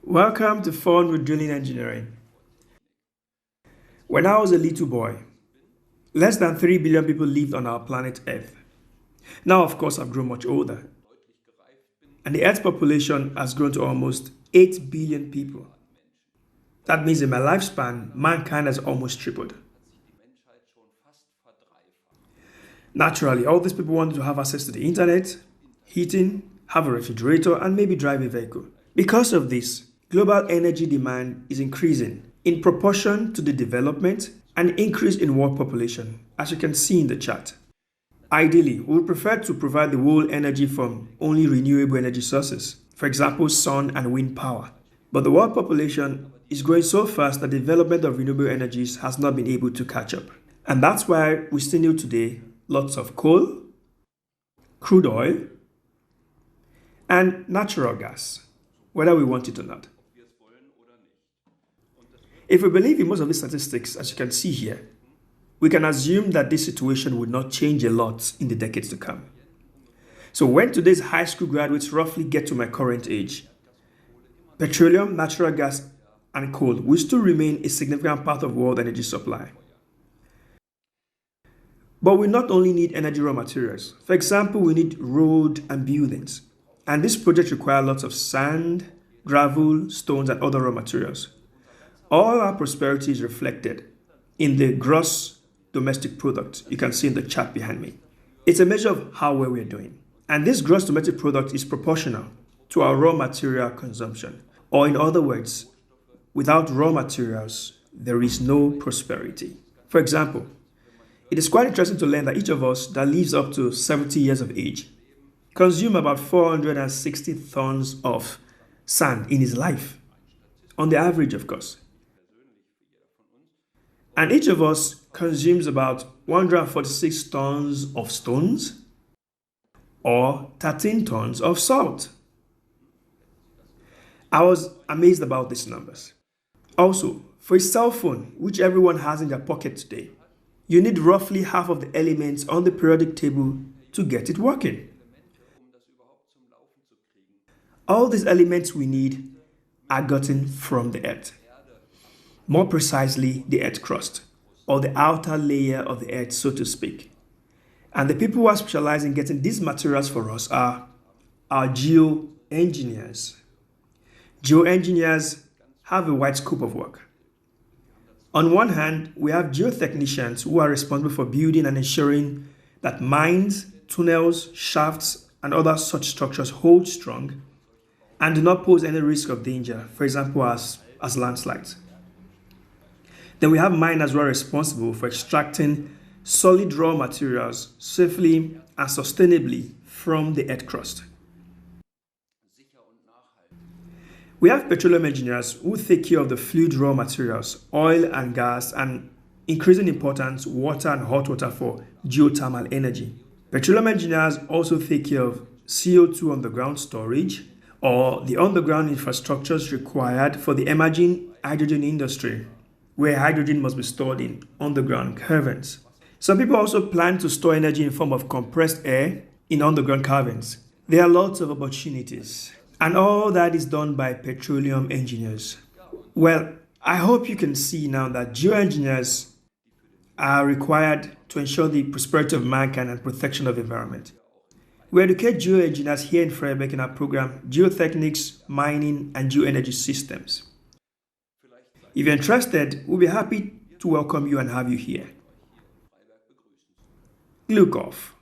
Welcome to Fun with Drilling Engineering. When I was a little boy, less than 3 billion people lived on our planet Earth. Now, of course, I've grown much older, and the Earth's population has grown to almost 8 billion people. That means in my lifespan, mankind has almost tripled. Naturally, all these people wanted to have access to the internet, heating, have a refrigerator, and maybe drive a vehicle. Because of this, global energy demand is increasing in proportion to the development and increase in world population, as you can see in the chart. Ideally, we would prefer to provide the world energy from only renewable energy sources, for example, sun and wind power. But the world population is growing so fast that the development of renewable energies has not been able to catch up. And that's why we still need today lots of coal, crude oil, and natural gas, whether we want it or not. If we believe in most of these statistics, as you can see here, we can assume that this situation would not change a lot in the decades to come. So when today's high school graduates roughly get to my current age, petroleum, natural gas, and coal will still remain a significant part of world energy supply. But we not only need energy raw materials. For example, we need road and buildings. And this project requires lots of sand, gravel, stones, and other raw materials. All our prosperity is reflected in the gross domestic product you can see in the chart behind me. It's a measure of how well we're doing. And this gross domestic product is proportional to our raw material consumption. Or in other words, without raw materials, there is no prosperity. For example, it is quite interesting to learn that each of us that lives up to 70 years of age consume about 460 tons of sand in his life, on the average, of course. And each of us consumes about 146 tons of stones or 13 tons of salt. I was amazed about these numbers. Also, for a cell phone, which everyone has in their pocket today, you need roughly half of the elements on the periodic table to get it working. All these elements we need are gotten from the earth. More precisely, the earth crust, or the outer layer of the earth, so to speak. And the people who are specialized in getting these materials for us are our Geo Engineers. Geo Engineers have a wide scope of work. On one hand, we have geotechnicians who are responsible for building and ensuring that mines, tunnels, shafts, and other such structures hold strong and do not pose any risk of danger, for example, as landslides. Then we have miners who are responsible for extracting solid raw materials safely and sustainably from the earth crust. We have petroleum engineers who take care of the fluid raw materials, oil and gas, and increasing importance, water and hot water for geothermal energy. Petroleum engineers also take care of CO2 underground storage or the underground infrastructures required for the emerging hydrogen industry, where hydrogen must be stored in underground caverns. Some people also plan to store energy in form of compressed air in underground caverns. There are lots of opportunities, and all that is done by petroleum engineers. Well, I hope you can see now that geoengineers are required to ensure the prosperity of mankind and protection of the environment. We educate geoengineers here in Freiberg in our program Geotechnics, Mining, and Geoenergy Systems. If you're interested, we'll be happy to welcome you and have you here. Look off.